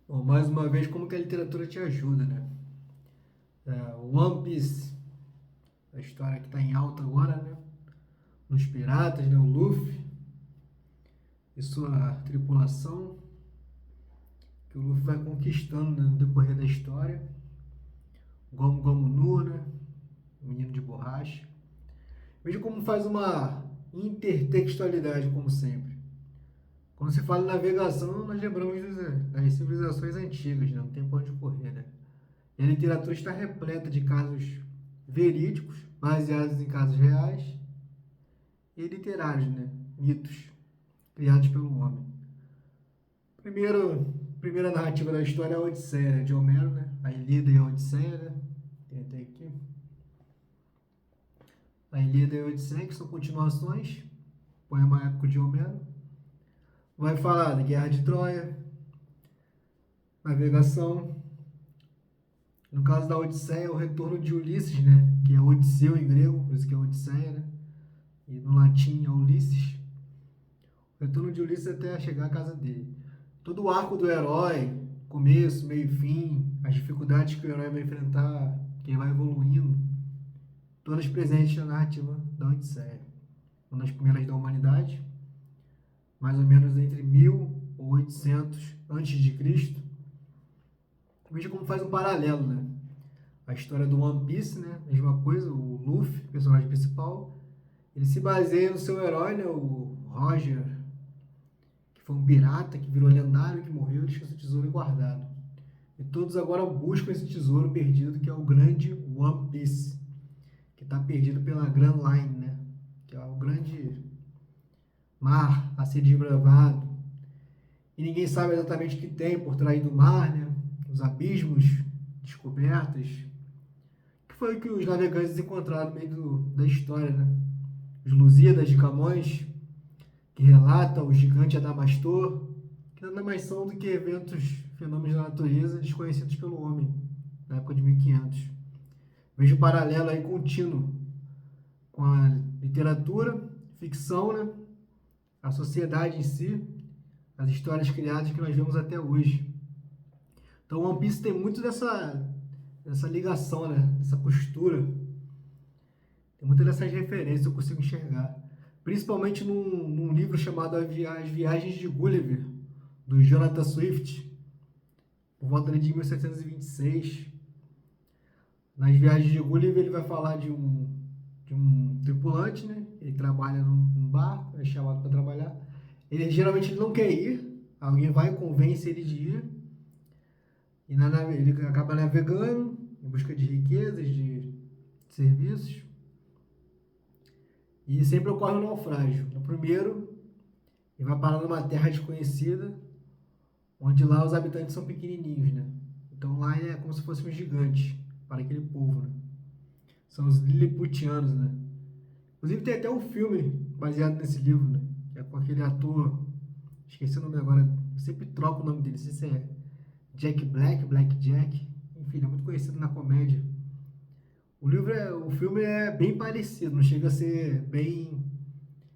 Bom, mais uma vez, como que a literatura te ajuda, né? One Piece, a história que está em alta agora, né? Nos piratas, né? O Luffy e sua tripulação, que o Luffy vai conquistando, né, no decorrer da história. Gomu Gomu Nu, né? O menino de borracha. Veja como faz uma intertextualidade, como sempre. Quando se fala em navegação, nós lembramos das civilizações antigas, né? Não tem pra onde correr, né? E a literatura está repleta de casos verídicos, baseados em casos reais, e literários, né? Mitos criados pelo homem. Primeira narrativa da história é a Odisseia, né? De Homero, né? A Ilíada e a Odisseia, né? Tem até aqui. A Ilíada e a Odisseia, que são continuações, poema épico de Homero. Vai falar da Guerra de Troia, navegação. No caso da Odisseia, o retorno de Ulisses, né? Que é Odisseu em grego, por isso que é Odisseia, né? E no latim é Ulisses. O retorno de Ulisses até chegar à casa dele. Todo o arco do herói, começo, meio e fim, as dificuldades que o herói vai enfrentar, que ele vai evoluindo, todas presentes na narrativa da Odisseia. Uma das primeiras da humanidade, mais ou menos entre 1000 ou 800 antes de Cristo. Veja como faz um paralelo, né? A história do One Piece, né? Mesma coisa, o Luffy, personagem principal, ele se baseia no seu herói, né? O Roger, que foi um pirata, que virou lendário, que morreu e deixou esse tesouro guardado. E todos agora buscam esse tesouro perdido, que é o grande One Piece, que está perdido pela Grand Line, né? Que é o grande mar a ser desbravado. E ninguém sabe exatamente o que tem por trás do mar, né? Os abismos descobertos, que foi o que os navegantes encontraram no meio da história, né? Os Lusíadas de Camões, que relata o gigante Adamastor, que nada mais são do que fenômenos da natureza desconhecidos pelo homem, na época de 1500. Vejo um paralelo aí contínuo com a literatura, ficção, né? A sociedade em si, as histórias criadas que nós vemos até hoje. Então, One Piece tem muito dessa ligação, né? Dessa costura. Tem muitas dessas referências que eu consigo enxergar. Principalmente num livro chamado As Viagens de Gulliver, do Jonathan Swift, por volta de 1726. Nas Viagens de Gulliver ele vai falar de um tripulante, né? Ele trabalha num barco, é chamado para trabalhar. Ele geralmente não quer ir, alguém vai e convence ele de ir. E ele acaba navegando em busca de riquezas, de serviços. E sempre ocorre um naufrágio. No primeiro, ele vai parar numa terra desconhecida, onde lá os habitantes são pequenininhos, né? Então lá é como se fossem um gigantes para aquele povo, né? São os Lilliputianos, né? Inclusive tem até um filme baseado nesse livro, né? Que é com aquele ator, esqueci o nome agora, eu sempre troco o nome dele, não sei se é Jack Black, Black Jack, enfim, ele é muito conhecido na comédia. O filme é bem parecido, não chega a ser bem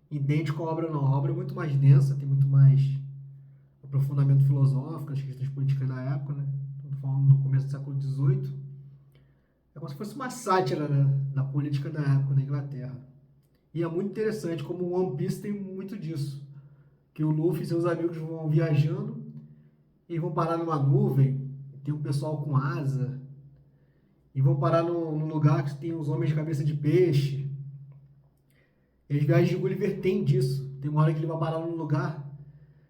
idêntico à obra, não. A obra é muito mais densa, tem muito mais aprofundamento filosófico, as questões políticas da época, né? Estou falando no começo do século XVIII. É como se fosse uma sátira, né, da política da época da Inglaterra. E é muito interessante como o One Piece tem muito disso. Que o Luffy e seus amigos vão viajando e vão parar numa nuvem, tem um pessoal com asa, e vão parar num lugar que tem os homens de cabeça de peixe. E as Viagens de Gulliver tem disso. Tem uma hora que ele vai parar num lugar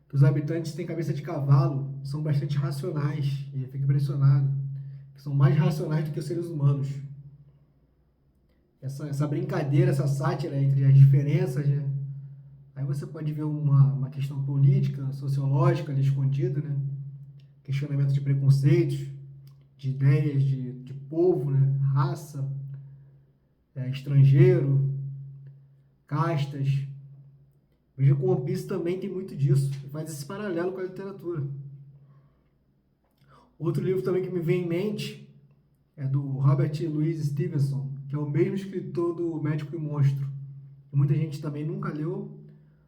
que os habitantes têm cabeça de cavalo, são bastante racionais, e ele fica impressionado, que são mais racionais do que os seres humanos. Essa brincadeira, essa sátira entre as diferenças, né? Aí você pode ver uma questão política, sociológica ali escondida, né? Questionamento de preconceitos, de ideias de povo, né? Raça, estrangeiro, castas. Veja que o One Piece também tem muito disso, faz esse paralelo com a literatura. Outro livro também que me vem em mente é do Robert Louis Stevenson, que é o mesmo escritor do Médico e Monstro. Muita gente também nunca leu,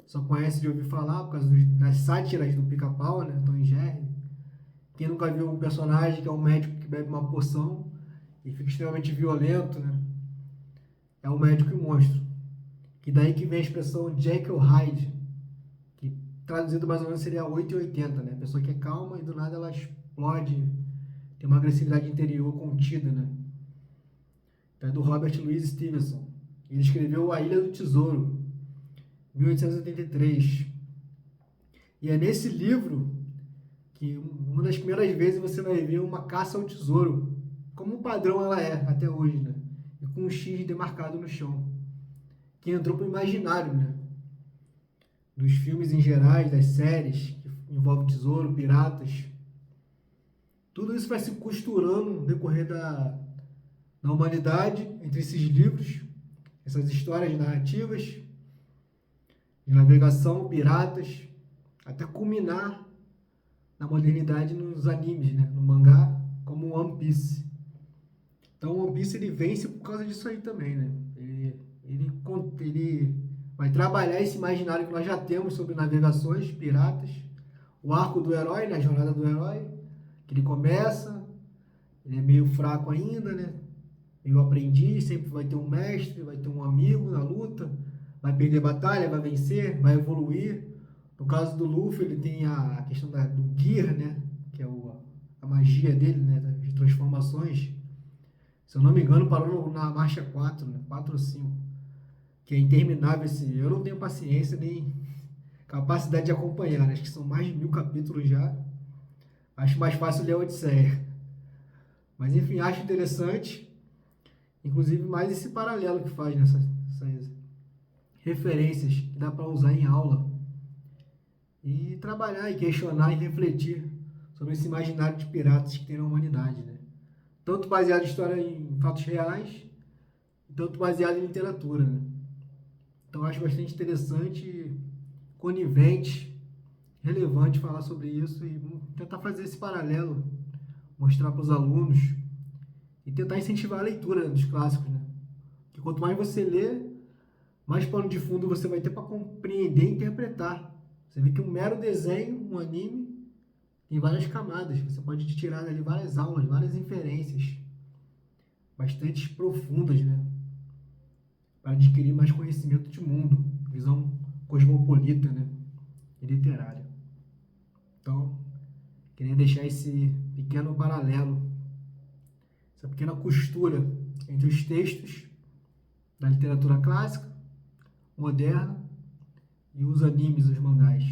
só conhece de ouvir falar por causa das sátiras do Pica-Pau, né? Tom e Jerry. Quem nunca viu um personagem que é um médico que bebe uma poção e fica extremamente violento, né? É o médico e o monstro. Que daí que vem a expressão Jekyll Hyde, que traduzido mais ou menos seria 880, né? A pessoa que é calma e do nada ela explode, tem uma agressividade interior contida, né? Então é do Robert Louis Stevenson. Ele escreveu A Ilha do Tesouro, 1883. E é nesse livro que uma das primeiras vezes você vai ver uma caça ao tesouro, como padrão ela é até hoje, né? E com um X demarcado no chão, que entrou para o imaginário, né? Dos filmes em gerais, das séries, que envolve tesouro, piratas. Tudo isso vai se costurando no decorrer da humanidade, entre esses livros, essas histórias narrativas, de navegação, piratas, até culminar na modernidade nos animes, né? No mangá, como One Piece. Então o One Piece ele vence por causa disso aí também, né? Ele vai trabalhar esse imaginário que nós já temos sobre navegações, piratas, o arco do herói, né? A jornada do herói, que ele começa, ele é meio fraco ainda, né? Meio aprendiz, sempre vai ter um mestre, vai ter um amigo na luta, vai perder batalha, vai vencer, vai evoluir. No caso do Luffy, ele tem a questão do Gear, né? Que é a magia dele, né? Das transformações. Se eu não me engano, parou na marcha 4, né? 4 ou 5. Que é interminável esse. Eu não tenho paciência nem capacidade de acompanhar, né? Acho que são mais de 1000 capítulos já. Acho mais fácil ler a Odisseia. Mas enfim, acho interessante. Inclusive mais esse paralelo que faz nessas referências que dá para usar em aula. E trabalhar, e questionar e refletir sobre esse imaginário de piratas que tem na humanidade, né? Tanto baseado em história em fatos reais, tanto baseado em literatura, né? Então acho bastante interessante, conivente, relevante falar sobre isso e tentar fazer esse paralelo, mostrar para os alunos e tentar incentivar a leitura dos clássicos, né? Que quanto mais você lê, mais pano de fundo você vai ter para compreender e interpretar. Você vê que um mero desenho, um anime, tem várias camadas. Você pode tirar dali várias aulas, várias inferências, bastante profundas, né? Para adquirir mais conhecimento de mundo, visão cosmopolita, né? E literária. Então, queria deixar esse pequeno paralelo, essa pequena costura entre os textos da literatura clássica, moderna e os animes, os mangás.